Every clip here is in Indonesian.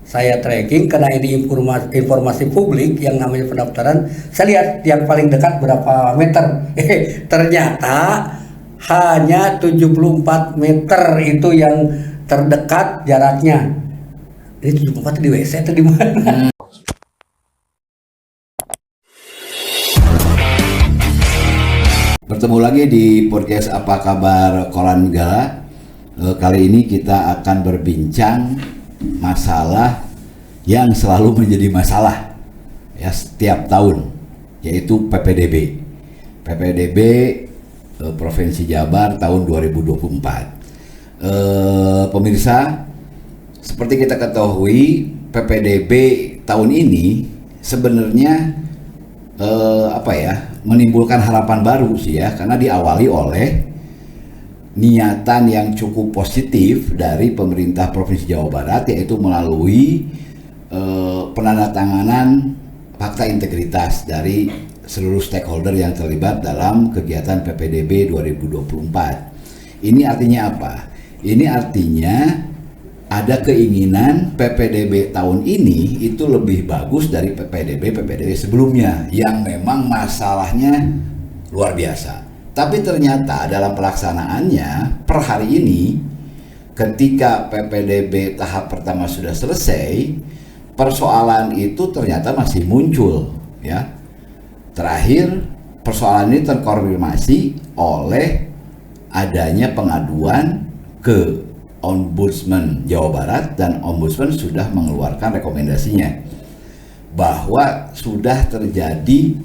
saya tracking karena ini informasi publik yang namanya pendaftaran. Saya lihat yang paling dekat berapa meter. Ternyata hanya 74 meter itu yang terdekat jaraknya. Ini 74 di WC atau di mana? Bertemu lagi di podcast Apa Kabar Koran Gala. Kali ini kita akan berbincang masalah yang selalu menjadi masalah ya setiap tahun, yaitu PPDB. PPDB Provinsi Jabar tahun 2024. Pemirsa, seperti kita ketahui, PPDB tahun ini sebenarnya menimbulkan harapan baru sih ya, karena diawali oleh niatan yang cukup positif dari pemerintah Provinsi Jawa Barat, yaitu melalui penandatanganan fakta integritas dari seluruh stakeholder yang terlibat dalam kegiatan PPDB 2024. Ini artinya apa? Ini artinya ada keinginan PPDB tahun ini itu lebih bagus dari PPDB sebelumnya yang memang masalahnya luar biasa. Tapi ternyata dalam pelaksanaannya per hari ini, ketika PPDB tahap pertama sudah selesai, persoalan itu ternyata masih muncul ya. Terakhir persoalan ini terkonfirmasi oleh adanya pengaduan ke Ombudsman Jawa Barat, dan Ombudsman sudah mengeluarkan rekomendasinya bahwa sudah terjadi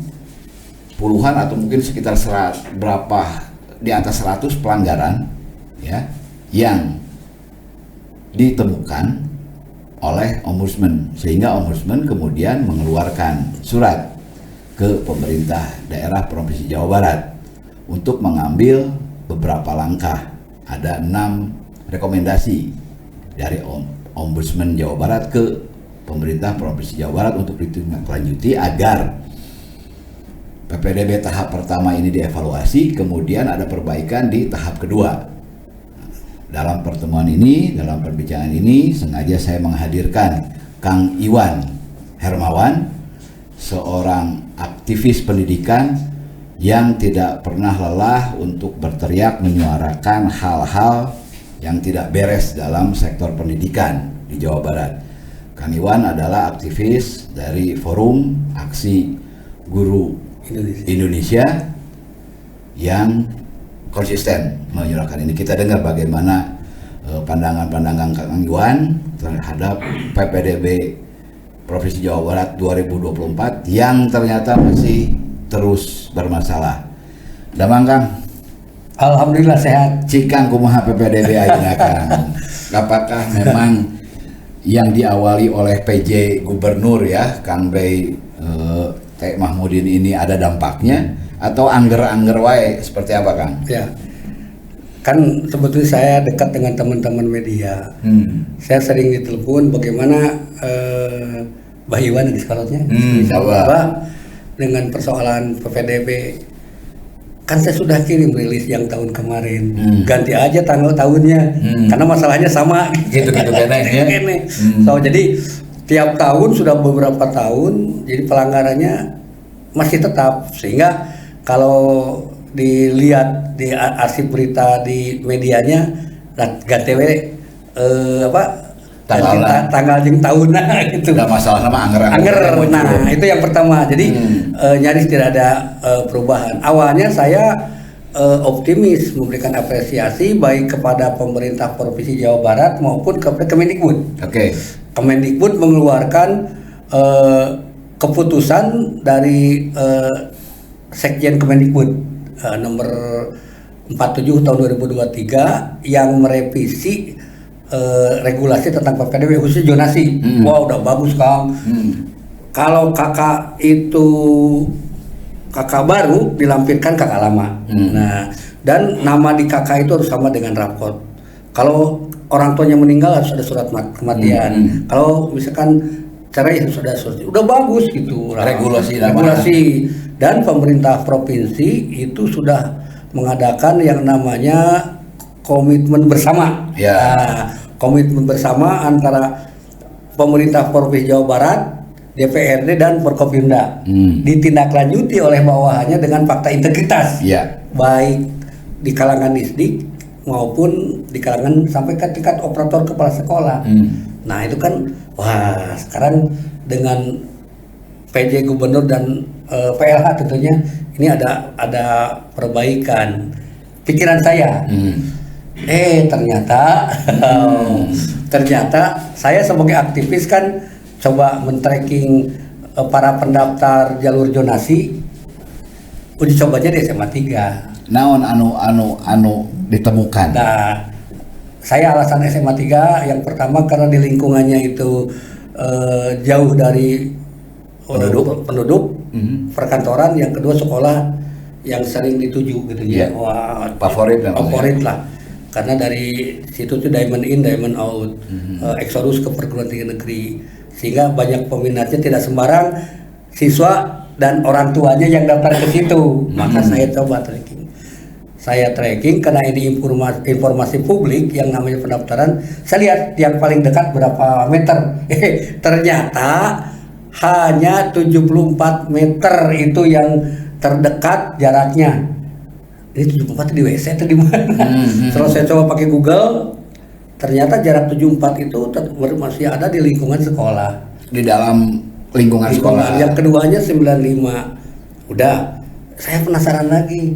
puluhan atau mungkin sekitar di atas 100 pelanggaran ya yang ditemukan oleh Ombudsman, sehingga Ombudsman kemudian mengeluarkan surat ke pemerintah daerah Provinsi Jawa Barat untuk mengambil beberapa langkah. Ada 6 rekomendasi dari Ombudsman Jawa Barat ke pemerintah Provinsi Jawa Barat untuk ditindaklanjuti agar PPDB tahap pertama ini dievaluasi, kemudian ada perbaikan di tahap kedua. Dalam pertemuan ini, dalam perbincangan ini, sengaja saya menghadirkan Kang Iwan Hermawan, seorang aktivis pendidikan yang tidak pernah lelah untuk berteriak menyuarakan hal-hal yang tidak beres dalam sektor pendidikan di Jawa Barat. Kang Iwan adalah aktivis dari Forum Aksi Guru Indonesia yang konsisten menyuarakan ini. Kita dengar bagaimana pandangan-pandangan Kang Iwan terhadap PPDB Provinsi Jawa Barat 2024 yang ternyata masih terus bermasalah. Damang Kang. Alhamdulillah sehat. Cikang kumaha PPDB ayeuna Kang. Apakah memang yang diawali oleh PJ Gubernur ya Kang Bey Teh Mahmudin ini ada dampaknya atau angger-angger wae seperti apa Kang? Ya. Kan sebetulnya saya dekat dengan teman-teman media. Saya sering ditelepon bagaimana Mbah Iwan di sekolahnya dengan persoalan PPDB. Kan saya sudah kirim rilis yang tahun kemarin, ganti aja tanggal tahunnya, karena masalahnya sama. Gitu ya. So, jadi tiap tahun sudah beberapa tahun, jadi pelanggarannya masih tetap, sehingga kalau dilihat di arsip berita di medianya, GTW tanggal jeng tahun gitu. Ada masalah nama angger. Nah, itu yang pertama. Jadi nyaris tidak ada perubahan. Awalnya saya optimis memberikan apresiasi baik kepada pemerintah Provinsi Jawa Barat maupun kepada Kemendikbud. Oke. Kemendikbud mengeluarkan keputusan dari Sekjen Kemendikbud nomor 47 tahun 2023 yang merevisi regulasi tentang PPDB khususnya zonasi. Wah, udah bagus Kang. Kalau kakak itu kakak baru dilampirkan kakak lama. Nah, dan nama di kakak itu harus sama dengan raport. Kalau orang tuanya meninggal harus ada surat kematian. Kalau misalkan cerai harus ada surat. Udah bagus gitu. Regulasi. Dan pemerintah provinsi itu sudah mengadakan yang namanya komitmen bersama. Ya. Nah, komitmen bersama antara pemerintah Provinsi Jawa Barat, DPRD dan Forkopimda ditindaklanjuti oleh bawahannya dengan fakta integritas, baik di kalangan Disdik maupun di kalangan sampai ke tingkat operator kepala sekolah. Nah itu kan, wah sekarang dengan PJ Gubernur dan PLH tentunya ini ada perbaikan. Pikiran saya, ternyata saya sebagai aktivis kan coba men-tracking para pendaftar jalur zonasi, uji cobanya di SMA 3. Naon anu ditemukan? Nah, saya alasan SMA 3 yang pertama karena di lingkungannya itu jauh dari penduduk perkantoran, yang kedua sekolah yang sering dituju gitu ya. Wah, favorit lah. Karena dari situ tuh diamond in, diamond out, eksodus ke perguruan tinggi negeri, sehingga banyak peminatnya, tidak sembarang siswa dan orang tuanya yang daftar ke situ. Maka saya coba tracking. Saya tracking karena ini informasi publik yang namanya pendaftaran. Saya lihat yang paling dekat berapa meter. Ternyata hanya 74 meter itu yang terdekat jaraknya. Ini 74 di WC atau di mana? Setelah saya coba pakai Google, ternyata jarak 74 itu masih ada di lingkungan sekolah. Di dalam lingkungan sekolah. Yang keduanya 95. Udah, saya penasaran lagi.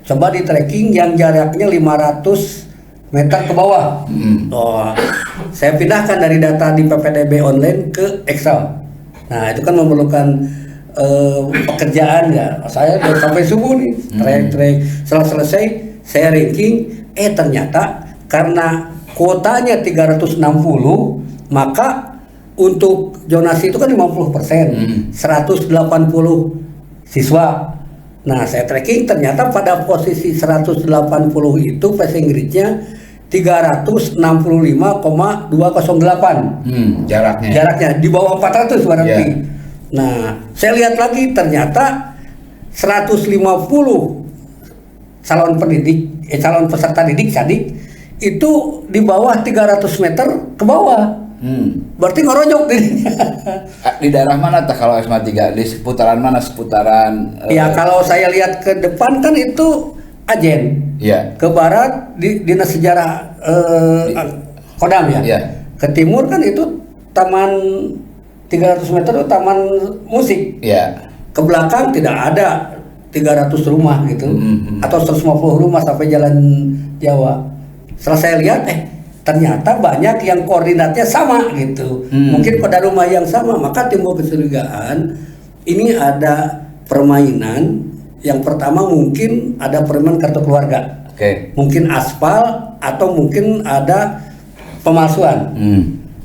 Coba di tracking yang jaraknya 500 meter ke bawah. Saya pindahkan dari data di PPDB online ke Excel. Nah, itu kan memerlukan pekerjaan ya. Saya udah sampai subuh nih track. Setelah selesai saya ranking, ternyata karena kuotanya 360, maka untuk zonasi itu kan 50%, 180 siswa. Nah, saya tracking ternyata pada posisi 180 itu passing grade-nya 365,208. Jaraknya di bawah 400 berarti. Nah, saya lihat lagi ternyata 150 calon peserta didik itu di bawah 300 meter ke bawah. Berarti ngerojok dirinya. Di daerah mana tak kalau SMA 3? Di seputaran mana? Seputaran ya kalau saya lihat ke depan kan itu Ajen. Ke barat di Dinas Sejarah Kodam ya. Ke timur kan itu Taman 300 meter itu taman musik. Ke belakang tidak ada 300 rumah gitu, atau 150 rumah sampai Jalan Jawa. Setelah saya lihat, ternyata banyak yang koordinatnya sama gitu. Mungkin pada rumah yang sama, maka timbul kecurigaan. Ini ada permainan. Yang pertama mungkin ada permainan kartu keluarga. Mungkin aspal atau mungkin ada pemalsuan.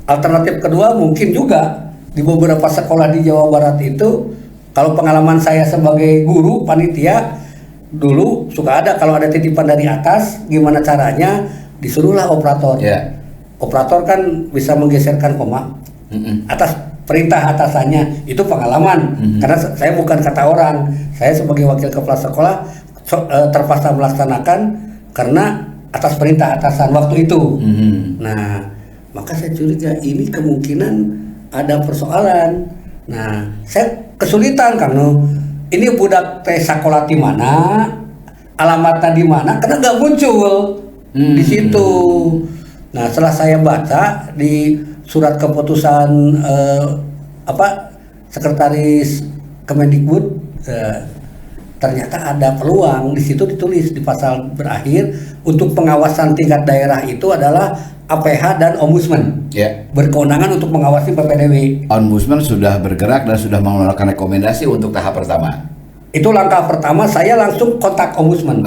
Alternatif kedua mungkin juga di beberapa sekolah di Jawa Barat itu, kalau pengalaman saya sebagai guru panitia dulu suka ada, kalau ada titipan dari atas gimana caranya, disuruhlah operator. Operator kan bisa menggeserkan koma atas perintah atasannya. Itu pengalaman. Karena saya bukan kata orang, saya sebagai wakil kepala sekolah terpaksa melaksanakan karena atas perintah atasan waktu itu. Nah, maka saya curiga ini kemungkinan ada persoalan. Nah, saya kesulitan karena ini budak teh sekolah di mana, alamatnya di mana, karena nggak muncul di situ. Nah, setelah saya baca di surat keputusan Sekretaris Kemendikbud, ternyata ada peluang. Di situ ditulis di pasal berakhir, untuk pengawasan tingkat daerah itu adalah APH dan Ombudsman berkewenangan untuk mengawasi PPDB. Ombudsman sudah bergerak dan sudah mengeluarkan rekomendasi untuk tahap pertama. Itu langkah pertama, saya langsung kontak Ombudsman.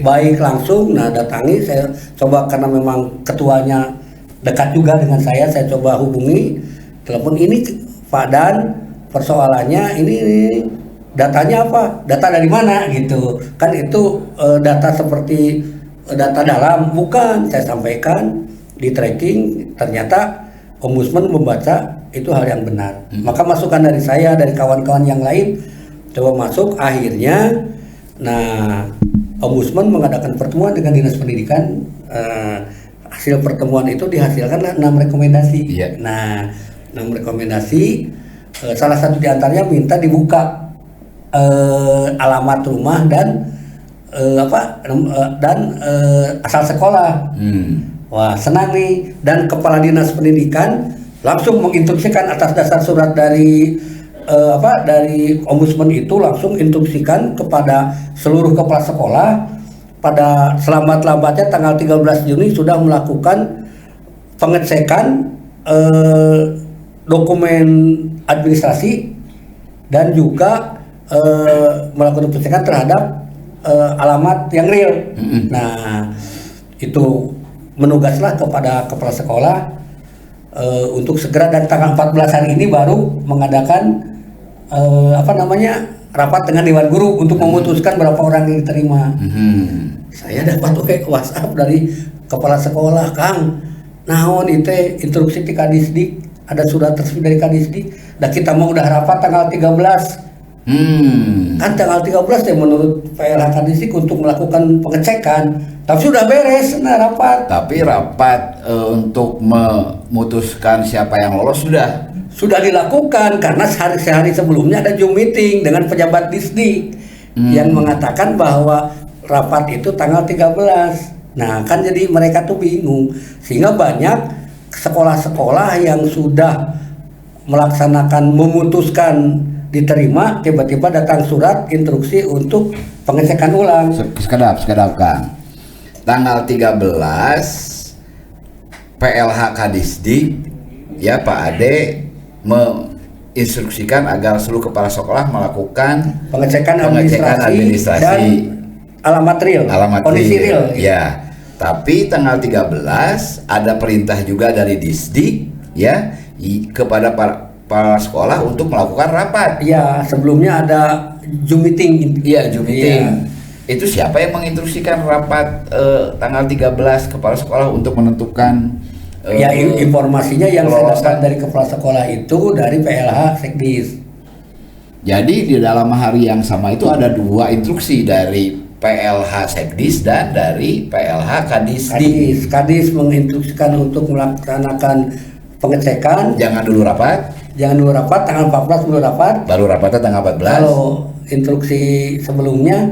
Baik langsung, datangi, saya coba karena memang ketuanya dekat juga dengan saya coba hubungi, telepon, ini Pak Dan, persoalannya ini datanya apa? Data dari mana gitu. Kan itu data seperti data dalam, bukan. Saya sampaikan di tracking, ternyata Ombudsman membaca itu hal yang benar. Maka masukan dari saya, dari kawan-kawan yang lain coba masuk. Akhirnya, Ombudsman mengadakan pertemuan dengan Dinas Pendidikan. Hasil pertemuan itu dihasilkan 6 rekomendasi. Nah, 6 rekomendasi. Salah satu di antaranya minta dibuka alamat rumah dan asal sekolah. Wah, senang nih. Dan Kepala Dinas Pendidikan langsung menginstruksikan atas dasar surat dari dari Ombudsman itu, langsung instruksikan kepada seluruh kepala sekolah pada selambat-lambatnya tanggal 13 Juni sudah melakukan pengecekan dokumen administrasi dan juga melakukan pengecekan terhadap alamat yang real. Nah, itu menugaslah kepada kepala sekolah untuk segera, dan tanggal 14 hari ini baru mengadakan rapat dengan Dewan Guru untuk memutuskan berapa orang yang diterima. Saya dapat WhatsApp dari kepala sekolah, Kang, naon itu instruksi di Kadisdik, ada surat resmi dari Kadisdik, dan kita mau udah rapat tanggal 13. Kan tanggal 13 ya menurut PLH Kadisdik untuk melakukan pengecekan, tapi sudah beres rapat. Tapi rapat untuk memutuskan siapa yang lolos sudah dilakukan, karena sehari sebelumnya ada Zoom meeting dengan pejabat Disdik yang mengatakan bahwa rapat itu tanggal 13. Nah, kan jadi mereka tuh bingung, sehingga banyak sekolah-sekolah yang sudah memutuskan diterima, tiba-tiba datang surat instruksi untuk pengecekan ulang. Sekedap Kang. Tanggal 13 PLH Kadisdik ya Pak Ade menginstruksikan agar seluruh kepala sekolah melakukan pengecekan administrasi dan alamat real, kondisi real. Ya. Tapi tanggal 13 ada perintah juga dari Disdik ya kepada para sekolah untuk melakukan rapat. Iya, sebelumnya ada Zoom meeting. Iya, Zoom meeting. Itu siapa yang menginstruksikan rapat tanggal 13 kepala sekolah untuk menentukan informasinya yang saya dapat dari kepala sekolah itu dari PLH Sekdis. Jadi di dalam hari yang sama itu ada 2 instruksi dari PLH Sekdis dan dari PLH Kadisdik. Kadis menginstruksikan untuk melaksanakan pengecekan. Jangan dulu rapat, tanggal 14 dulu rapat. Baru rapatnya tanggal 14. Kalau instruksi sebelumnya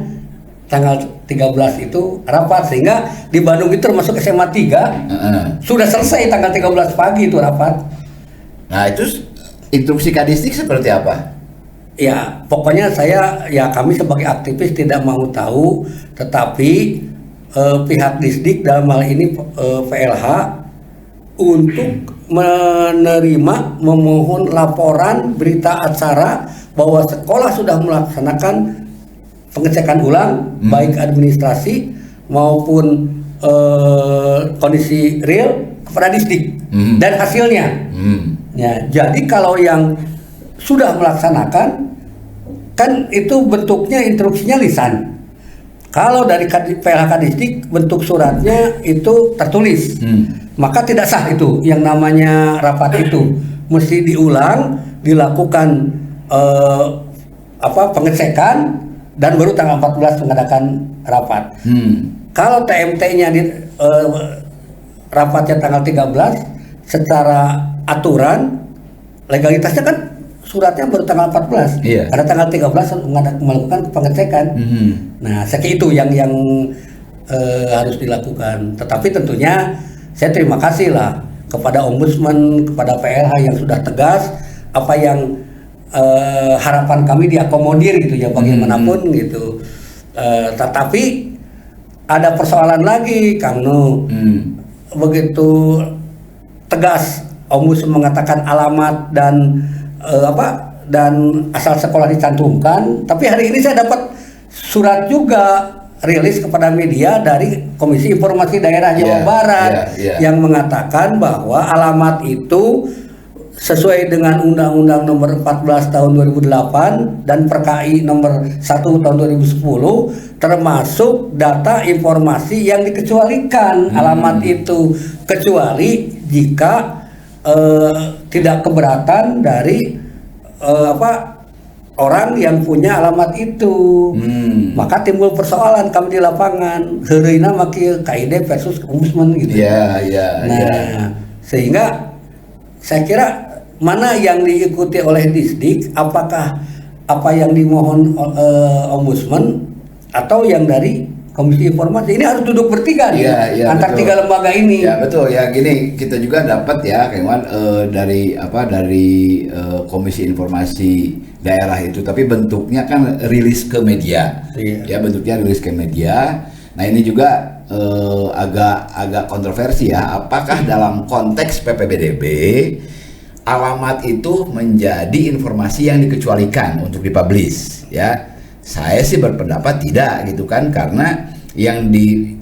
tanggal 13 itu rapat, sehingga di Bandung itu termasuk SMA 3 sudah selesai tanggal 13 pagi itu rapat. Nah, itu instruksi Kadisdik seperti apa? Ya, pokoknya kami sebagai aktivis tidak mau tahu, tetapi pihak Disdik dalam hal ini PLH untuk memohon laporan berita acara bahwa sekolah sudah melaksanakan pengecekan ulang baik administrasi maupun kondisi real kepada Disdik dan hasilnya. Ya, jadi kalau yang sudah melaksanakan kan itu bentuknya instruksinya lisan. Kalau dari PLH Kadisdik bentuk suratnya itu tertulis, maka tidak sah itu yang namanya rapat itu. Mesti diulang, dilakukan pengecekan, dan baru tanggal 14 mengadakan rapat. Kalau TMT-nya rapatnya tanggal 13, secara aturan legalitasnya kan suratnya baru tanggal 14. Iya. Karena tanggal 13 melakukan pengecekan. Nah, seperti itu yang harus dilakukan. Tetapi tentunya saya terima kasih lah kepada Ombudsman, kepada PLH yang sudah tegas apa yang harapan kami diakomodir gitu ya, bagaimanapun gitu. Tetapi ada persoalan lagi, Kang Nu. Begitu tegas Ombudsman mengatakan alamat dan asal sekolah dicantumkan, tapi hari ini saya dapat surat juga rilis kepada media dari Komisi Informasi Daerah Jawa Barat yang mengatakan bahwa alamat itu sesuai dengan Undang-Undang Nomor 14 Tahun 2008 dan PKI Nomor 1 Tahun 2010 termasuk data informasi yang dikecualikan alamat itu, kecuali jika tidak keberatan dari orang yang punya alamat itu. Maka timbul persoalan kami di lapangan, heureuna maki KID versus Ombudsman gitu. Nah, sehingga saya kira mana yang diikuti oleh Disdik, apakah apa yang dimohon Ombudsman atau yang dari Komisi Informasi. Ini harus duduk bertiga nih antar betul. tiga lembaga ini. Ya betul ya, gini kita juga dapat ya Kang dari Komisi Informasi daerah itu, tapi bentuknya kan rilis ke media. Ya bentuknya rilis ke media. Nah ini juga agak kontroversi ya, apakah dalam konteks PPBDB alamat itu menjadi informasi yang dikecualikan untuk dipublish ya. Saya sih berpendapat tidak gitu kan, karena yang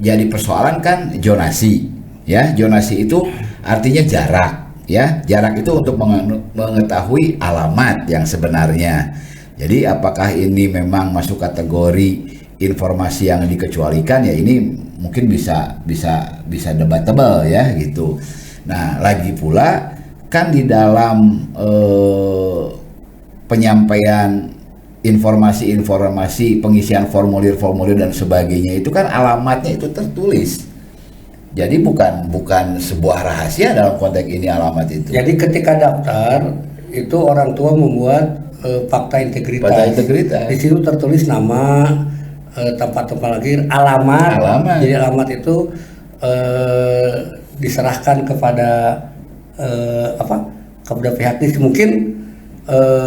jadi persoalan kan zonasi ya. Zonasi itu artinya jarak ya, jarak itu untuk mengetahui alamat yang sebenarnya. Jadi apakah ini memang masuk kategori informasi yang dikecualikan, ya ini mungkin bisa debatable ya gitu. Nah lagi pula kan di dalam penyampaian informasi-informasi, pengisian formulir-formulir dan sebagainya itu kan alamatnya itu tertulis. Jadi bukan sebuah rahasia dalam konteks ini alamat itu. Jadi ketika daftar itu orang tua membuat fakta integritas. Di situ tertulis nama, tempat lahir, alamat. Jadi alamat itu diserahkan kepada kepada pihak ini. Mungkin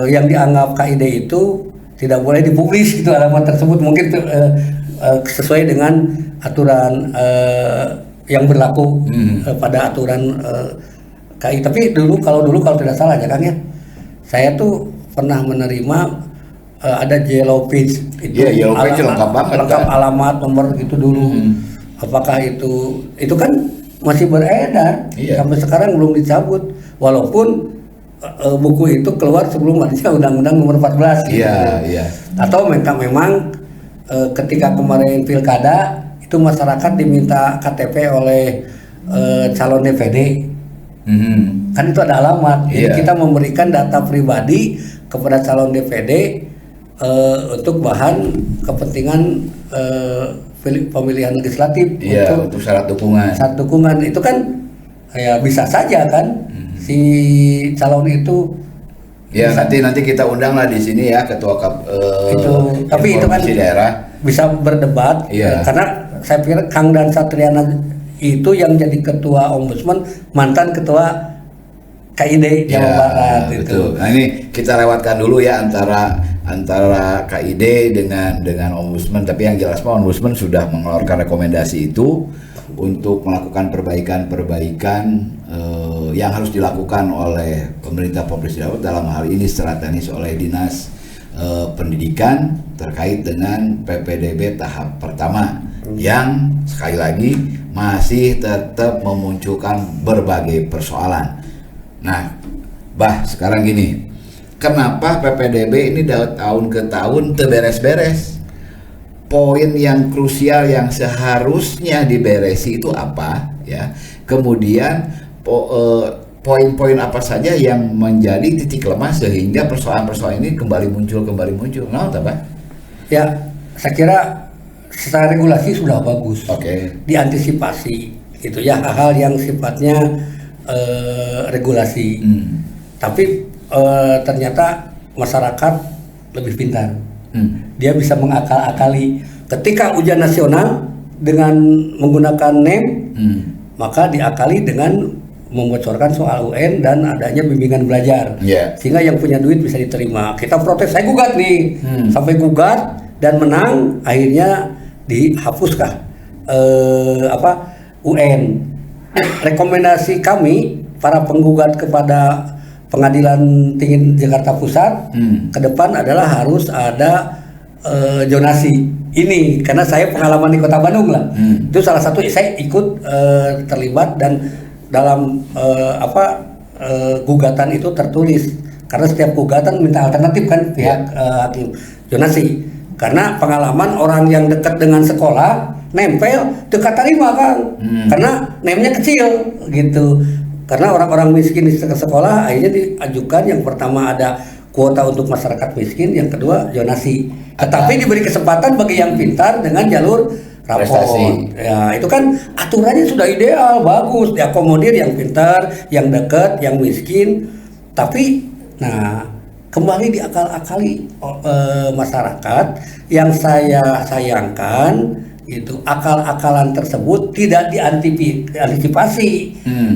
yang dianggap KID itu tidak boleh dipublis itu alamat tersebut, mungkin sesuai dengan aturan yang berlaku pada aturan KI. Tapi kalau tidak salah ya Kang ya, saya tuh pernah menerima ada yellow page itu, yellow page lengkap banget, lengkap kan? Alamat, nomor itu dulu. Apakah itu kan masih beredar sampai sekarang belum dicabut, walaupun buku itu keluar sebelum adanya Undang-Undang Nomor 14. Iya. Atau memang ketika kemarin pilkada itu masyarakat diminta KTP oleh calon DPD. Kan itu ada alamat. Jadi kita memberikan data pribadi kepada calon DPD untuk bahan kepentingan pemilihan legislatif, untuk syarat dukungan. Syarat dukungan itu kan ya bisa saja kan si calon itu ya nanti kita undang lah di sini ya ketua tapi itu kan daerah bisa berdebat karena saya pikir Kang dan Satriana itu yang jadi ketua Ombudsman, mantan ketua KID Jawa Barat itu. Betul. Nah ini kita lewatkan dulu ya antara KID dengan Ombudsman, tapi yang jelas Ombudsman sudah mengeluarkan rekomendasi itu untuk melakukan perbaikan yang harus dilakukan oleh pemerintah Provinsi Jawa Barat, dalam hal ini secara teknis oleh Dinas Pendidikan terkait dengan PPDB tahap pertama yang sekali lagi masih tetap memunculkan berbagai persoalan. Nah, sekarang gini, kenapa PPDB ini tahun ke tahun beres-beres? Poin yang krusial yang seharusnya diberesi itu apa ya? Kemudian poin-poin apa saja yang menjadi titik lemah sehingga persoalan-persoalan ini kembali muncul. Nah, apa? Ya, saya kira secara regulasi sudah bagus. Diantisipasi gitu ya, hal-hal yang sifatnya regulasi. Tapi ternyata masyarakat lebih pintar. Dia bisa mengakal-akali. Ketika ujian nasional dengan menggunakan NEM, maka diakali dengan membocorkan soal UN dan adanya bimbingan belajar, sehingga yang punya duit bisa diterima. Kita protes, saya gugat nih, sampai gugat dan menang, akhirnya dihapuskan UN. Rekomendasi kami para penggugat kepada Pengadilan Tinggi Jakarta Pusat ke depan adalah harus ada zonasi ini, karena saya pengalaman di Kota Bandung lah. Itu salah satu saya ikut terlibat dan dalam gugatan itu tertulis, karena setiap gugatan minta alternatif kan pihak hakim zonasi, karena pengalaman orang yang dekat dengan sekolah nempel dekat terima Kang, karena nemnya kecil gitu. Karena orang-orang miskin di sekolah akhirnya diajukan, yang pertama ada kuota untuk masyarakat miskin, yang kedua zonasi. Tetapi diberi kesempatan bagi yang pintar dengan jalur rapor. Ya, itu kan aturannya sudah ideal, bagus, diakomodir yang pintar, yang dekat, yang miskin. Tapi, nah kembali diakal-akali masyarakat. Yang saya sayangkan itu akal-akalan tersebut tidak diantisipasi.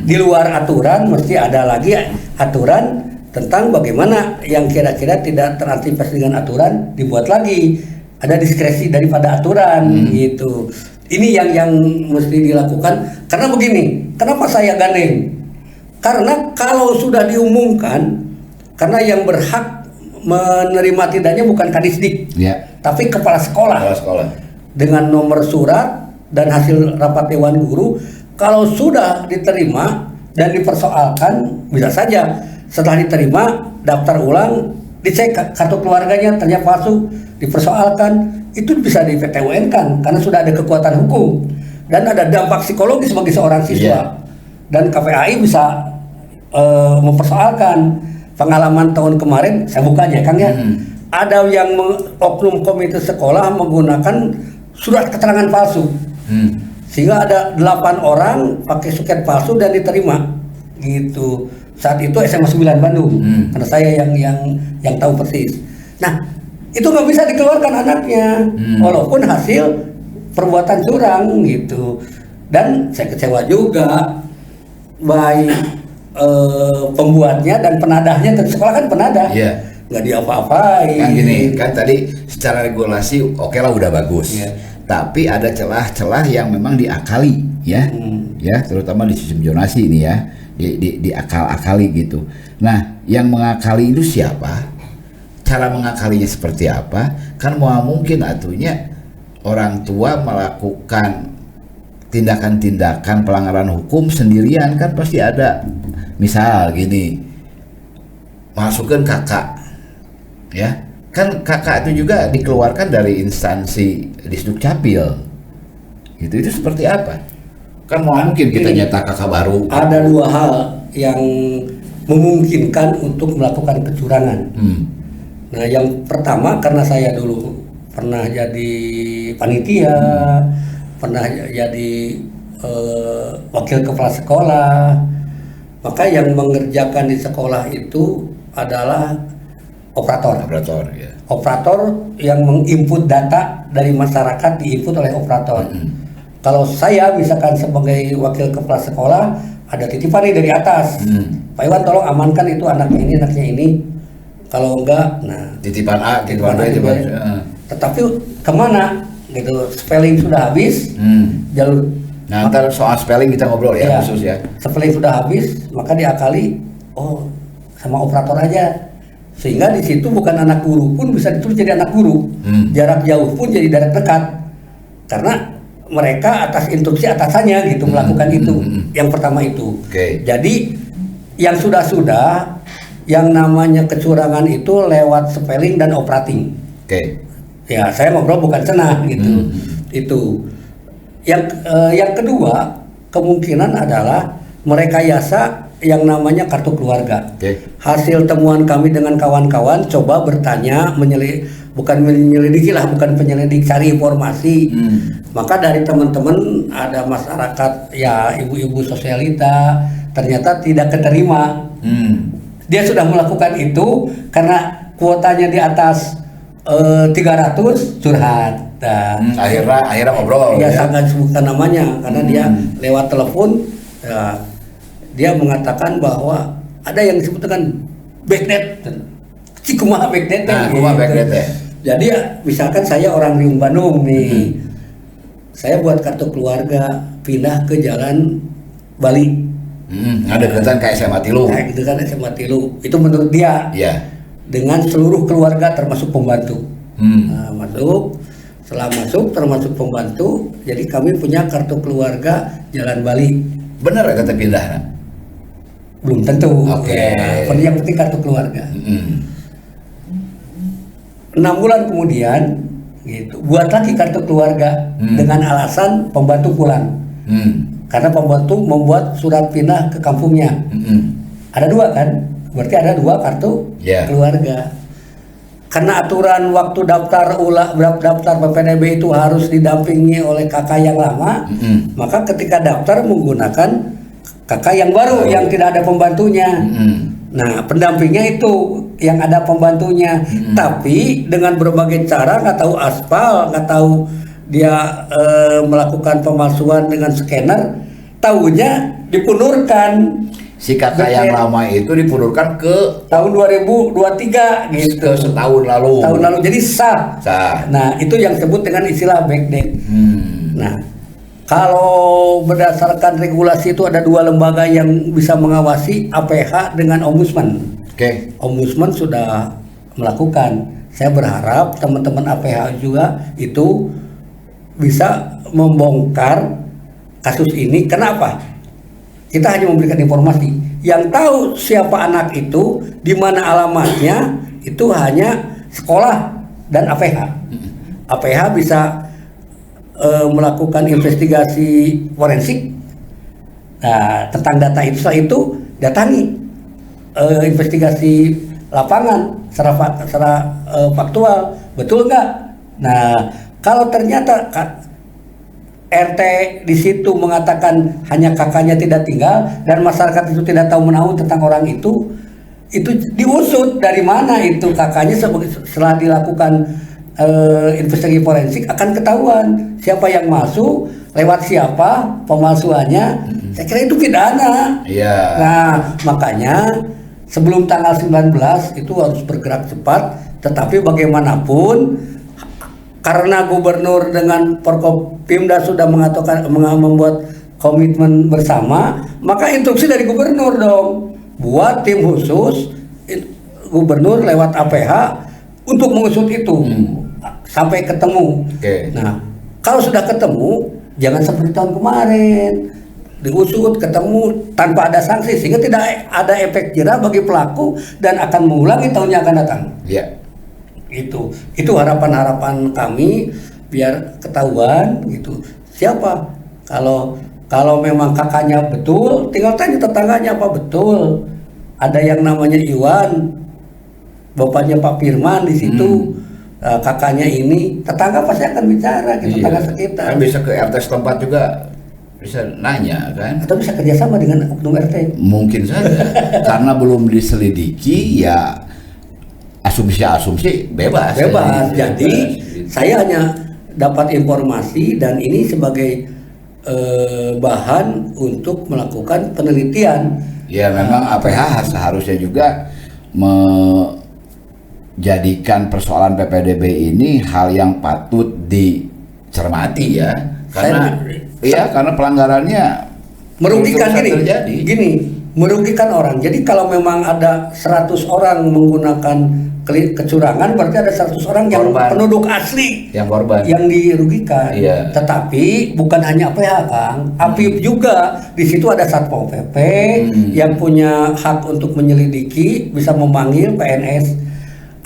Di luar aturan mesti ada lagi aturan tentang bagaimana yang kira-kira tidak terantisipasi dengan aturan dibuat lagi. Ada diskresi daripada aturan gitu. Ini yang mesti dilakukan. Karena begini, kenapa saya gandeng? Karena kalau sudah diumumkan, karena yang berhak menerima tidaknya bukan Kadisdik, tapi kepala sekolah. Dengan nomor surat dan hasil rapat dewan guru, kalau sudah diterima dan dipersoalkan, bisa saja setelah diterima daftar ulang, dicek kartu keluarganya ternyata palsu, dipersoalkan, itu bisa di PTUN kan karena sudah ada kekuatan hukum dan ada dampak psikologis bagi seorang siswa. Dan KPAI bisa mempersoalkan. Pengalaman tahun kemarin saya buka aja Kang ya, ada yang oknum komite sekolah menggunakan surat keterangan palsu, sehingga ada 8 orang pakai suket palsu dan diterima gitu. Saat itu SMA 9 Bandung, karena saya yang tahu persis. Nah itu nggak bisa dikeluarkan anaknya, walaupun hasil perbuatan curang gitu. Dan saya kecewa juga baik pembuatnya dan penadahnya. Sekolah kan penadah, nggak diapa-apain. Kan gini, kan tadi secara regulasi oke lah udah bagus, tapi ada celah-celah yang memang diakali ya, terutama di sistem zonasi ini ya, diakal-akali gitu. Nah, yang mengakali itu siapa? Cara mengakalinya seperti apa? Kan mau mungkin atunya orang tua melakukan tindakan-tindakan pelanggaran hukum sendirian, kan pasti ada. Misal gini, masukkan kakak, ya kan kakak itu juga dikeluarkan dari instansi Disduk Capil, itu seperti apa? Kan mau mungkin kita nyetak kakak baru. Ada 2 hal yang memungkinkan untuk melakukan kecurangan. Nah yang pertama, karena saya dulu pernah jadi panitia, pernah jadi wakil kepala sekolah, maka yang mengerjakan di sekolah itu adalah operator. Operator yang menginput data dari masyarakat diinput oleh operator. Kalau saya misalkan sebagai wakil kepala sekolah, ada titipan nih dari atas, Pak Iwan tolong amankan itu anaknya ini. Kalau enggak, nah titipan A, titipan B, tetapi kemana? Gitu, spelling sudah habis, jalur. Nah, ntar soal spelling kita ngobrol ya khusus ya. Spelling sudah habis, maka diakali, sama operator aja. Sehingga di situ bukan anak guru pun bisa ditulis jadi anak guru, jarak jauh pun jadi jarak dekat. Karena mereka atas instruksi atasannya gitu melakukan itu. Yang pertama itu. Jadi yang sudah yang namanya kecurangan itu lewat spelling dan operating. Ya saya ngobrol bukan senang gitu. Itu. Yang kedua kemungkinan adalah merekayasa yang namanya kartu keluarga. Hasil temuan kami dengan kawan-kawan coba bertanya, bukan penyelidik, cari informasi. Maka dari teman-teman ada masyarakat ya ibu-ibu sosialita ternyata tidak keterima. Dia sudah melakukan itu karena kuotanya di atas 300 curhat. Akhirnya ngobrol. Ya sangat sebutkan namanya karena dia lewat telepon dia mengatakan bahwa ada yang disebutkan backnet. Kumaha backnet. Jadi misalkan saya orang Riung Bandung nih. Saya buat kartu keluarga pindah ke jalan Bali. Ada dekatan kayak SMA Tilu. Nah, itu kan SMA Tilu. Itu menurut dia. Dengan seluruh keluarga termasuk pembantu. Nah, setelah masuk termasuk pembantu, jadi kami punya kartu keluarga Jalan Bali. Benar kata pindah? Belum tentu. Yang penting kartu keluarga. 6 bulan kemudian, gitu, buat lagi kartu keluarga dengan alasan pembantu pulang. Karena pembantu membuat surat pindah ke kampungnya. Ada 2 kan? Berarti ada 2 kartu keluarga. Karena aturan waktu daftar PPDB itu harus didampingi oleh kakak yang lama, maka ketika daftar menggunakan kakak yang baru yang tidak ada pembantunya. Nah, pendampingnya itu yang ada pembantunya. Tapi dengan berbagai cara, nggak tahu aspal, nggak tahu dia melakukan pemalsuan dengan scanner, tahunya dipundurkan. Si kakak yang lama itu dipundurkan ke tahun 2023 gitu. ke setahun lalu. Tahun lalu, jadi sah. Sah. Nah, itu yang disebut dengan istilah backdate. Nah, kalau berdasarkan regulasi itu ada dua lembaga yang bisa mengawasi, APH dengan Ombudsman. Oke. Ombudsman sudah melakukan. Saya berharap teman-teman APH juga itu bisa membongkar kasus ini. Kenapa? Kita hanya memberikan informasi. Yang tahu siapa anak itu, di mana alamatnya, itu hanya sekolah dan APH. APH bisa melakukan investigasi forensik tentang data itu. Setelah itu datangi investigasi lapangan secara faktual, betul nggak? Nah, kalau ternyata RT di situ mengatakan hanya kakaknya tidak tinggal dan masyarakat itu tidak tahu menahu tentang orang itu diusut dari mana itu kakaknya. Setelah dilakukan investigasi forensik akan ketahuan siapa yang masuk, lewat siapa pemalsuannya. Saya kira itu pidana. Nah, makanya sebelum tanggal 19 itu harus bergerak cepat. Tetapi bagaimanapun, karena gubernur dengan Forkopimda sudah membuat komitmen bersama, maka instruksi dari gubernur dong, buat tim khusus gubernur lewat APH untuk mengusut itu sampai ketemu. Nah, kalau sudah ketemu, jangan seperti tahun kemarin, diusut, ketemu tanpa ada sanksi, sehingga tidak ada efek jera bagi pelaku dan akan mengulangi tahun yang akan datang. Itu harapan kami, biar ketahuan gitu siapa. Kalau memang kakaknya betul, tinggal tanya tetangganya apa betul ada yang namanya Iwan, bapaknya Pak Firman di situ. Kakaknya ini, tetangga pasti akan bicara gitu. Tetangga sekitar kan bisa ke RT setempat juga, bisa nanya kan, atau bisa kerjasama dengan oknum RT, mungkin saja. Karena belum diselidiki, ya asumsi bebas. Jadi saya hanya dapat informasi dan ini sebagai bahan untuk melakukan penelitian. Ya, memang APH seharusnya juga menjadikan persoalan PPDB ini hal yang patut dicermati ya, karena pelanggarannya merugikan gini, merugikan orang. Jadi kalau memang ada 100 orang menggunakan kecurangan, berarti ada 100 orang yang penduduk asli yang korban, yang dirugikan. Tetapi bukan hanya APH, Kang, APIP juga. Di situ ada Satpol PP yang punya hak untuk menyelidiki, bisa memanggil PNS.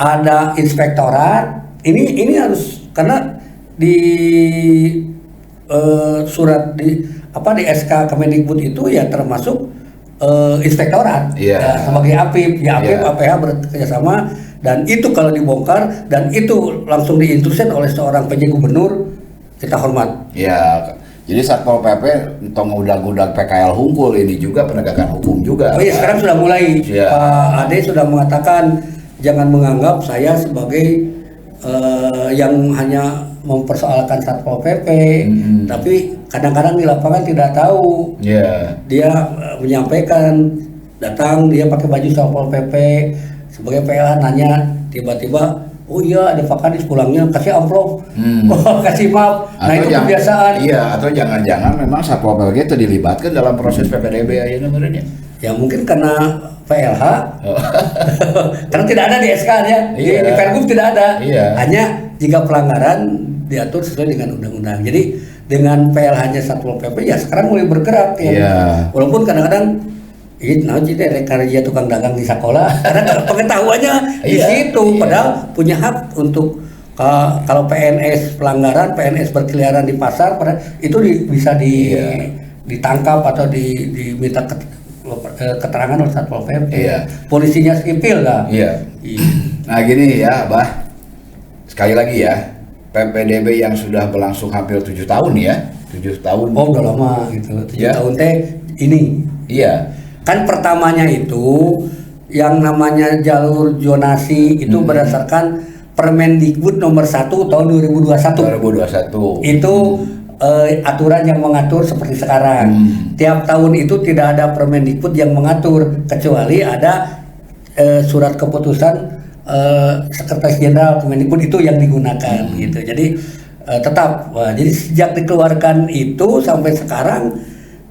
Ada inspektorat. Ini harus, karena di surat di SK Kemendikbud itu ya termasuk inspektorat sebagai APIP. APH bekerjasama. Dan itu kalau dibongkar dan itu langsung diinstruksikan oleh seorang PJ gubernur, kita hormat. Jadi Satpol PP untuk ngudag-ngudag PKL Hungkul ini juga penegakan hukum juga. Sekarang sudah mulai. Pak Ade sudah mengatakan jangan menganggap saya sebagai yang hanya mempersoalkan Satpol PP, tapi kadang-kadang di lapangan tidak tahu. Dia menyampaikan, datang dia pakai baju Satpol PP sebagai PLH, nanya tiba-tiba, oh iya ada vakanis, pulangnya kasih amplop, kasih map. Nah, itu kebiasaan. Atau jangan-jangan memang Satpol PP itu dilibatkan dalam proses PPDB aja namanya. Ya mungkin karena PLH, karena tidak ada di SK ya, di Pergub tidak ada. Hanya jika pelanggaran diatur sesuai dengan undang-undang. Jadi dengan PLH-nya Satpol PP ya sekarang mulai bergerak ya. Walaupun kadang-kadang kerja tukang dagang di sekolah karena pengetahuannya di situ, padahal punya hak untuk kalau PNS pelanggaran, PNS berkeliaran di pasar, itu bisa ditangkap atau diminta keterangan oleh Satpol PP. Polisinya sipil lah. Nah gini ya, Bah, sekali lagi ya, PPDB yang sudah berlangsung hampir 7 tahun ya, 7 tahun. Oh udah lama gitu, 7 tahun teh ini. Kan pertamanya itu yang namanya jalur zonasi itu berdasarkan Permendikbud nomor 1 tahun 2021. Itu aturan yang mengatur seperti sekarang. Tiap tahun itu tidak ada Permendikbud yang mengatur kecuali ada surat keputusan Sekretaris Jenderal Kemendikbud itu yang digunakan gitu. Jadi tetap jadi sejak dikeluarkan itu sampai sekarang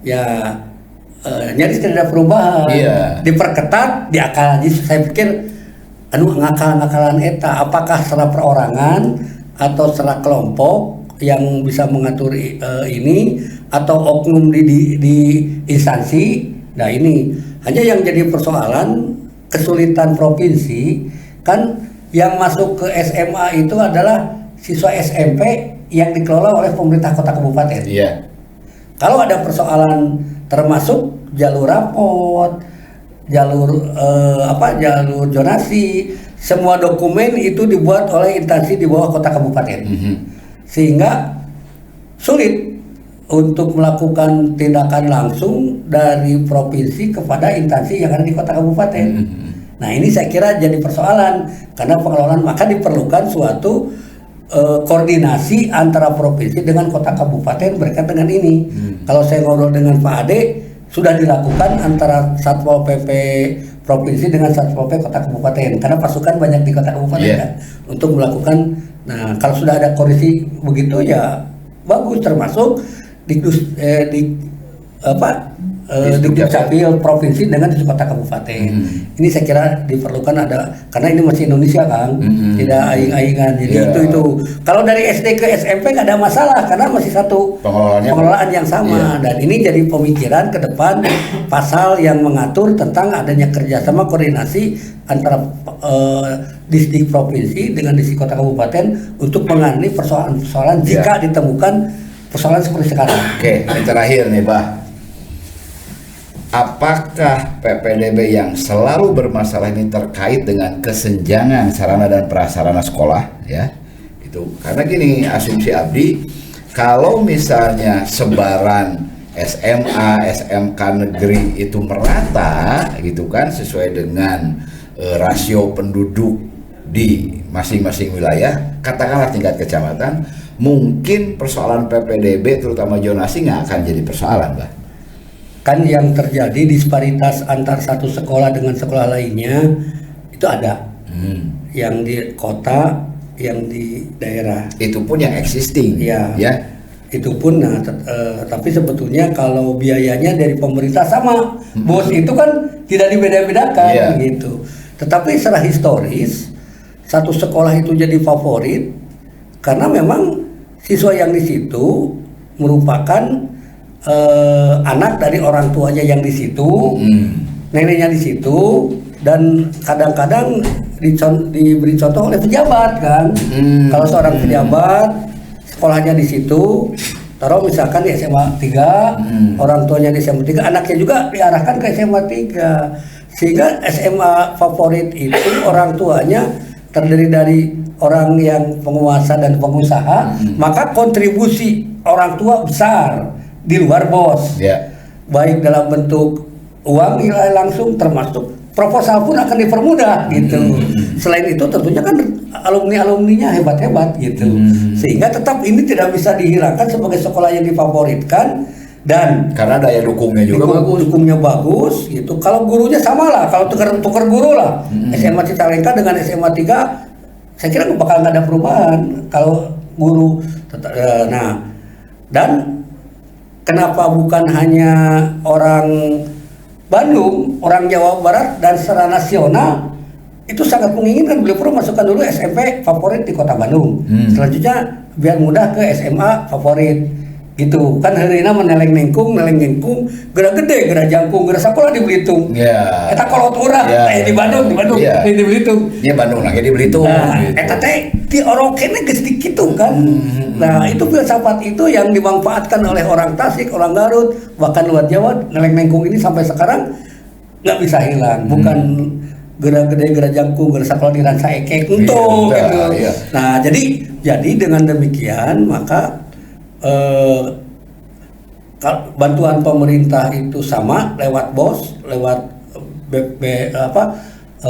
ya nyaris tidak ada perubahan. Diperketat, diakal. Jadi saya pikir ngakal-ngakalan eta apakah secara perorangan atau secara kelompok yang bisa mengatur ini atau oknum di instansi. Nah ini hanya yang jadi persoalan kesulitan provinsi kan yang masuk ke SMA itu adalah siswa SMP yang dikelola oleh pemerintah kota kabupaten. Kalau ada persoalan termasuk jalur rapot, jalur jalur zonasi, semua dokumen itu dibuat oleh instansi di bawah kota kabupaten. Sehingga sulit untuk melakukan tindakan langsung dari provinsi kepada instansi yang ada di kota kabupaten. Nah ini saya kira jadi persoalan karena pengelolaan, maka diperlukan suatu koordinasi antara provinsi dengan kota kabupaten berkaitan dengan ini. Kalau saya ngobrol dengan Pak Ade, sudah dilakukan antara Satpol PP provinsi dengan Satpol PP kota kabupaten karena pasukan banyak di kota kabupaten kan untuk melakukan. Nah kalau sudah ada koordinasi begitu ya bagus, termasuk di Dukcapil provinsi dengan di kota kabupaten. Ini saya kira diperlukan ada karena ini masih Indonesia kan, tidak aing-aingan. Jadi itu kalau dari SD ke SMP nggak ada masalah karena masih satu pengelolaan yang sama. Dan ini jadi pemikiran ke depan pasal yang mengatur tentang adanya kerjasama koordinasi antara distrik provinsi dengan distrik kota kabupaten untuk menangani persoalan-persoalan jika ditemukan persoalan seperti sekarang. Oke, yang terakhir nih, Bah. Apakah PPDB yang selalu bermasalah ini terkait dengan kesenjangan sarana dan prasarana sekolah ya? Itu karena gini, asumsi Abdi, kalau misalnya sebaran SMA, SMK negeri itu merata gitu kan sesuai dengan rasio penduduk di masing-masing wilayah, katakanlah tingkat kecamatan, mungkin persoalan PPDB terutama zonasi nggak akan jadi persoalan, Mbak. Kan yang terjadi disparitas antar satu sekolah dengan sekolah lainnya itu ada. Yang di kota, yang di daerah. Itu pun yang existing. Ya. Itu pun tapi sebetulnya kalau biayanya dari pemerintah sama. Bos itu kan tidak dibeda-bedakan gitu. Tetapi secara historis satu sekolah itu jadi favorit karena memang siswa yang di situ merupakan anak dari orang tuanya yang di situ, neneknya di situ, dan kadang-kadang diberi contoh oleh pejabat kan. Kalau seorang pejabat sekolahnya di situ, taruh misalkan di SMA 3, orang tuanya di SMA 3, anaknya juga diarahkan ke SMA 3, sehingga SMA favorit itu orang tuanya terdiri dari orang yang penguasa dan pengusaha, maka kontribusi orang tua besar di luar bos, baik dalam bentuk uang nilai langsung, termasuk proposal pun akan dipermudah gitu. Selain itu tentunya kan alumni-alumninya hebat-hebat gitu, sehingga tetap ini tidak bisa dihilangkan sebagai sekolah yang difavoritkan dan karena daya dukungnya juga dukungnya bagus gitu. Kalau gurunya sama lah, kalau tukar guru lah, SMA Cicalengka dengan SMA 3 saya kira bakal nggak ada perubahan kalau guru dan kenapa bukan hanya orang Bandung, orang Jawa Barat dan secara nasional itu sangat menginginkan beliau perlu masukkan dulu SMP favorit di kota Bandung. Selanjutnya biar mudah ke SMA favorit gitu. Kan hari ini neleng nengkung, gerak gede, gerak jangkung, gerak sekolah di Belitung. Eta kolot urang, di Bandung, di Belitung. Iya Bandung lagi di Belitung. Nah, eta teh di orokene geus dikitu kan. Nah, itu filsafat itu yang dimanfaatkan oleh orang Tasik, orang Garut, bahkan luar Jawa. Neleng nengkung ini sampai sekarang nggak bisa hilang. Bukan gerak gede, gerak jangkung, gerak sekolah di ransa ekek untuk gitu. Nah, jadi dengan demikian maka bantuan pemerintah itu sama lewat BOS, lewat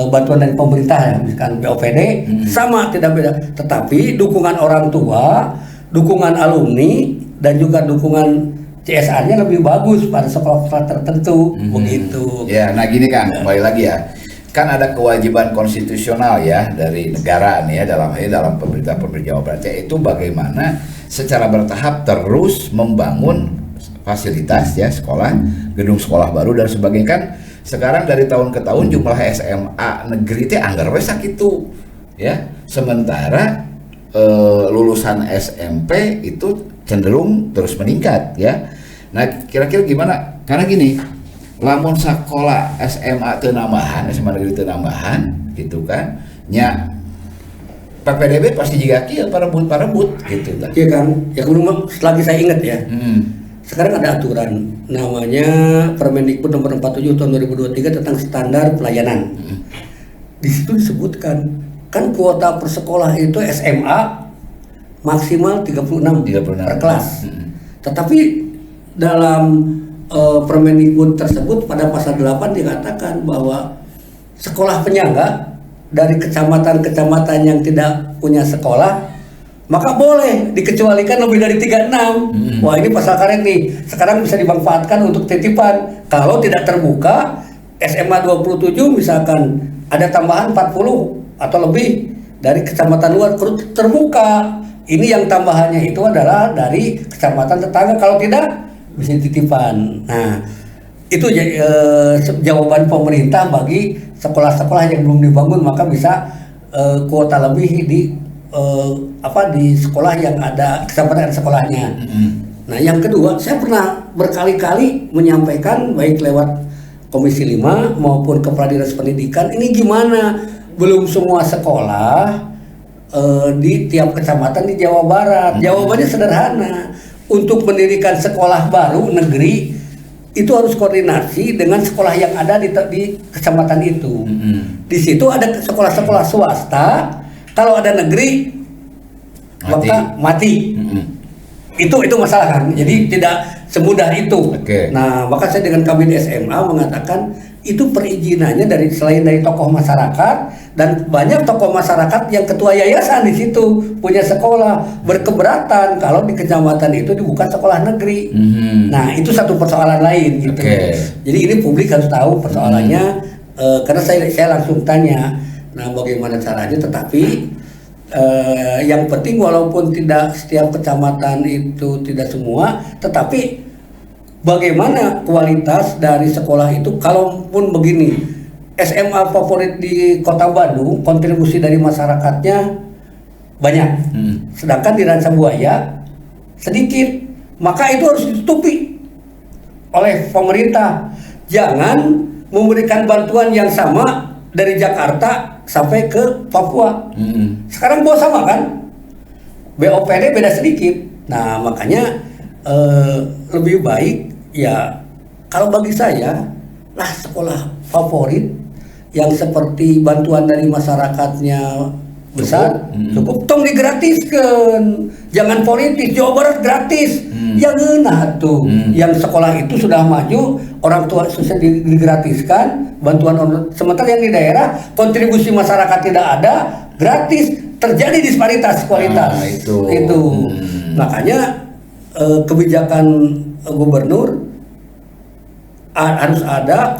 bantuan dari pemerintah ya, misalkan BOPD sama tidak beda, tetapi dukungan orang tua, dukungan alumni dan juga dukungan CSR-nya lebih bagus pada sekolah-sekolah tertentu begitu. Ya, nah gini kan, kembali lagi ya. Kan ada kewajiban konstitusional ya dari negara nih ya, dalam pemerintah Jawa Barat, yaitu bagaimana secara bertahap terus membangun fasilitas ya sekolah, gedung sekolah baru dan sebagainya. Kan sekarang dari tahun ke tahun jumlah SMA negeri itu anggar we sakitu ya. Sementara lulusan SMP itu cenderung terus meningkat ya. Nah, kira-kira gimana? Karena gini, lamun sekolah SMA teu nambahan, SMA negeri teu nambahan gitu kan. Nya PPDB pasti juga kieu parebut gitu lah. Iya kan? Ya kudu selagi saya ingat ya. Sekarang ada aturan namanya Permendikbud nomor 47 tahun 2023 tentang standar pelayanan. Di situ disebutkan kan kuota per sekolah itu SMA maksimal 36 per kelas. Tetapi dalam Permendikbud tersebut pada pasal 8 dikatakan bahwa sekolah penyangga dari kecamatan-kecamatan yang tidak punya sekolah maka boleh dikecualikan lebih dari 36. Wah, ini pasal karet nih. Sekarang bisa dimanfaatkan untuk titipan. Kalau tidak terbuka, SMA 27 misalkan ada tambahan 40 atau lebih dari kecamatan luar terbuka. Ini yang tambahannya itu adalah dari kecamatan tetangga. Kalau tidak, bisa titipan. Nah, itu jawaban pemerintah bagi sekolah-sekolah yang belum dibangun, maka bisa kuota lebih di sekolah yang ada kecamatan sekolahnya. Nah, yang kedua, saya pernah berkali-kali menyampaikan baik lewat Komisi 5 maupun Kepala Dinas Pendidikan, ini gimana? Belum semua sekolah di tiap kecamatan di Jawa Barat. Jawabannya sederhana. Untuk mendirikan sekolah baru negeri itu harus koordinasi dengan sekolah yang ada di kecamatan itu. Di situ ada sekolah-sekolah swasta. Kalau ada negeri maka mati. Itu masalah kan. Jadi tidak semudah itu. Nah, maka saya dengan Kabinet SMA mengatakan itu perizinannya selain dari tokoh masyarakat, dan banyak tokoh masyarakat yang ketua yayasan di situ punya sekolah berkeberatan kalau di kecamatan itu dibuka sekolah negeri. Nah, itu satu persoalan lain gitu. Jadi ini publik harus tahu persoalannya, karena saya langsung tanya. Nah, bagaimana caranya? Tetapi yang penting walaupun tidak setiap kecamatan itu, tidak semua, tetapi bagaimana kualitas dari sekolah itu. Kalaupun begini, SMA favorit di Kota Bandung, kontribusi dari masyarakatnya banyak, sedangkan di Rancabuaya sedikit, maka itu harus ditutupi oleh pemerintah. Jangan memberikan bantuan yang sama dari Jakarta sampai ke Papua. Sekarang bawa sama kan, BOPD beda sedikit. Nah, makanya lebih baik ya, kalau bagi saya lah sekolah favorit yang seperti bantuan dari masyarakatnya besar cukup tong digratiskan, jangan politis. Jawa Barat gratis, yang enak tuh. Yang sekolah itu sudah maju, orang tua susah digratiskan bantuan, sementara yang di daerah kontribusi masyarakat tidak ada, gratis, terjadi disparitas kualitas. Itu makanya kebijakan gubernur harus ada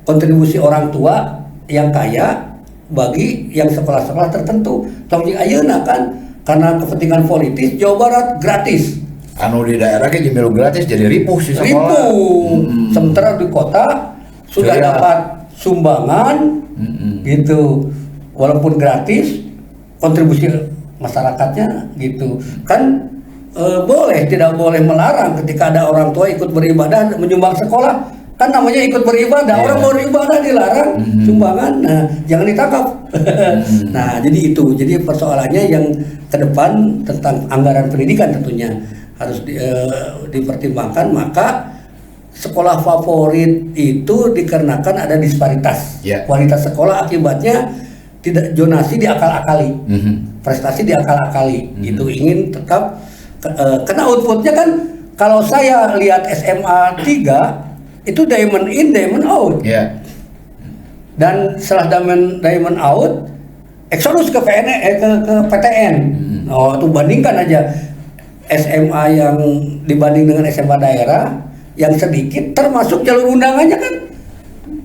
kontribusi orang tua yang kaya bagi yang sekolah-sekolah tertentu. Tong ayeuna kan karena kepentingan politis Jawa Barat gratis. Anu di daerah ke jemilu gratis jadi ripuh sih sekolah. Sementara di kota sudah dapat sumbangan gitu. Walaupun gratis, kontribusi masyarakatnya gitu. Kan boleh, tidak boleh melarang ketika ada orang tua ikut beribadah menyumbang sekolah, kan namanya ikut beribadah. Orang mau beribadah dilarang sumbangan, nah jangan ditangkap. Nah, jadi persoalannya yang ke depan tentang anggaran pendidikan tentunya harus dipertimbangkan. Maka sekolah favorit itu dikarenakan ada disparitas kualitas sekolah, akibatnya tidak zonasi diakal-akali, prestasi diakal-akali. Itu ingin tetap karena outputnya kan, kalau saya lihat SMA 3 itu diamond in, diamond out. dan setelah Diamond out, eksodus ke PTN. Oh, tuh bandingkan aja SMA yang dibanding dengan SMA daerah yang sedikit, termasuk jalur undangannya kan.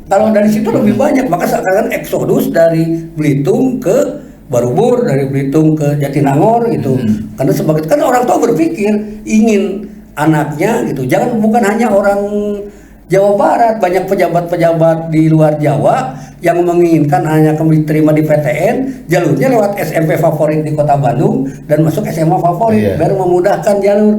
Kalau dari situ lebih banyak, maka sekarang eksodus dari Belitung ke Barubur, dari Belitung ke Jatinangor gitu. Karena sebagai kan orang tua berpikir ingin anaknya gitu, bukan hanya orang Jawa Barat, banyak pejabat-pejabat di luar Jawa yang menginginkan hanya diterima di PTN, jalurnya lewat SMP favorit di Kota Bandung dan masuk SMA favorit, biar memudahkan jalur.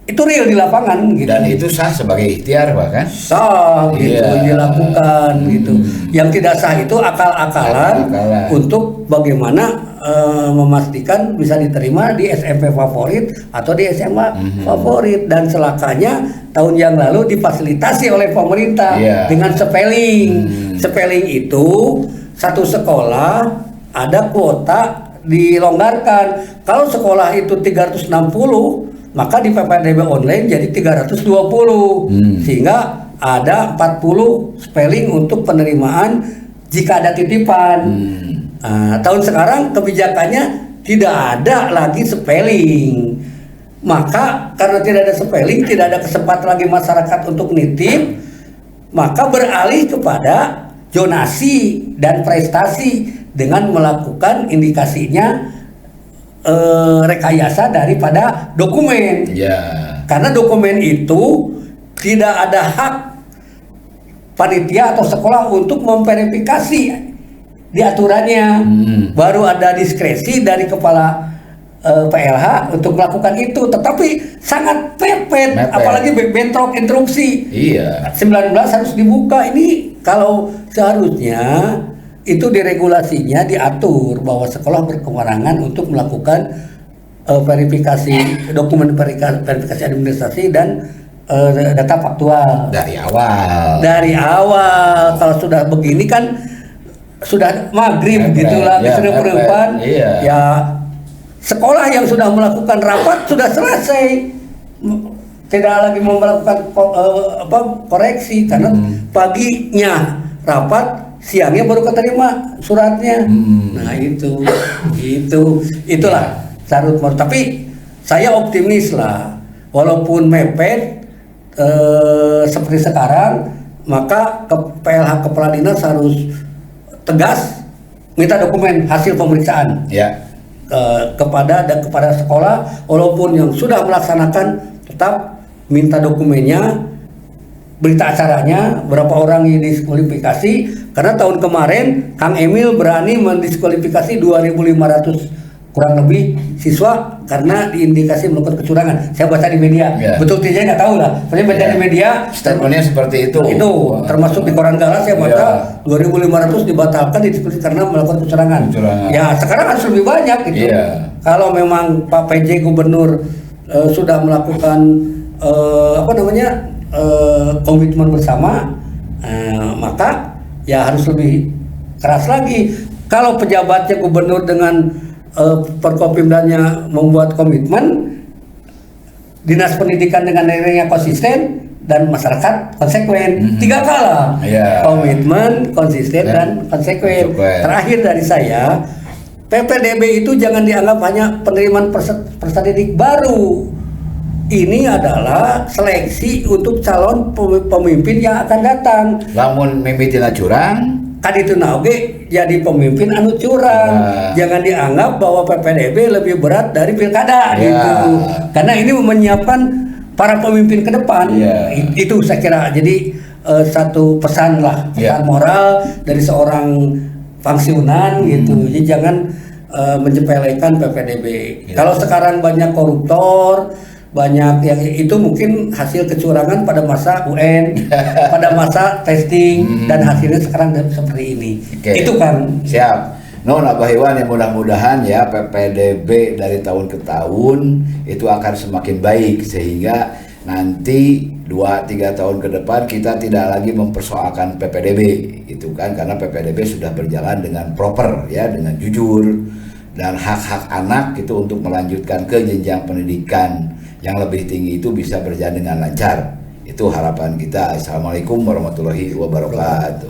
Itu real di lapangan gitu. Dan itu sah sebagai ikhtiar bahkan? Sah gitu, dilakukan gitu. Yang tidak sah itu akal-akalan untuk bagaimana memastikan bisa diterima di SMP favorit atau di SMA favorit. Dan celakanya tahun yang lalu difasilitasi oleh pemerintah dengan spelling. Spelling itu satu sekolah ada kuota dilonggarkan. Kalau sekolah itu 360, maka di PPDB online jadi 320, sehingga ada 40 spelling untuk penerimaan jika ada titipan. Tahun sekarang kebijakannya tidak ada lagi spelling, maka karena tidak ada spelling, tidak ada kesempatan lagi masyarakat untuk nitip, maka beralih kepada zonasi dan prestasi dengan melakukan indikasinya rekayasa daripada dokumen. Karena dokumen itu tidak ada hak panitia atau sekolah untuk memverifikasi di aturannya. Baru ada diskresi dari kepala PLH untuk melakukan itu, tetapi sangat mepet. Apalagi bentrok interupsi. 19 harus dibuka. Ini kalau seharusnya itu diregulasinya diatur bahwa sekolah berkewenangan untuk melakukan verifikasi dokumen, verifikasi administrasi dan data faktual dari awal. Kalau sudah begini kan sudah maghrib gitulah, misalnya perempuan ya sekolah yang sudah melakukan rapat sudah selesai, tidak lagi mau melakukan koreksi karena paginya rapat, siangnya baru keterima suratnya. Nah itulah carut marut. Tapi saya optimis lah, walaupun mepet seperti sekarang, maka PLH Kepala Dinas harus tegas minta dokumen hasil pemeriksaan kepada sekolah, walaupun yang sudah melaksanakan tetap minta dokumennya, berita acaranya, berapa orang yang diskualifikasi. Karena tahun kemarin Kang Emil berani mendiskualifikasi 2.500 kurang lebih siswa karena diindikasi melakukan kecurangan. Saya baca di media, betul tidaknya nggak tahu lah. Saya baca di media, statementnya seperti itu. Itu termasuk di koran Galas saya baca 2.500 dibatalkan karena melakukan kecurangan. Ya sekarang harus lebih banyak gitu. Kalau memang Pak PJ Gubernur sudah melakukan komitmen bersama, maka ya harus lebih keras lagi. Kalau pejabatnya gubernur dengan Forkopimdanya membuat komitmen, dinas pendidikan dengan nilainya konsisten dan masyarakat konsekuen. 3 kala komitmen, konsisten dan konsekuen. Terakhir dari saya, PPDB itu jangan dianggap hanya penerimaan peserta didik baru. Ini adalah seleksi untuk calon pemimpin yang akan datang. Lamun mimitina curang, kan itu oge jadi pemimpin anu curang. Jangan dianggap bahwa PPDB lebih berat dari pilkada gitu. Karena ini menyiapkan para pemimpin ke depan. Itu saya kira jadi satu pesan moral dari seorang fungsionan gitu. Jadi jangan menjepelekan PPDB. Kalau sekarang banyak koruptor, banyak yang itu mungkin hasil kecurangan pada masa UN, pada masa testing, dan hasilnya sekarang seperti ini. Itu kan. Siap. Abah Iwan, yang mudah-mudahan ya PPDB dari tahun ke tahun itu akan semakin baik, sehingga nanti 2-3 tahun ke depan kita tidak lagi mempersoalkan PPDB itu kan, karena PPDB sudah berjalan dengan proper ya, dengan jujur, dan hak-hak anak itu untuk melanjutkan ke jenjang pendidikan yang lebih tinggi itu bisa berjalan dengan lancar. Itu harapan kita. Assalamualaikum warahmatullahi wabarakatuh.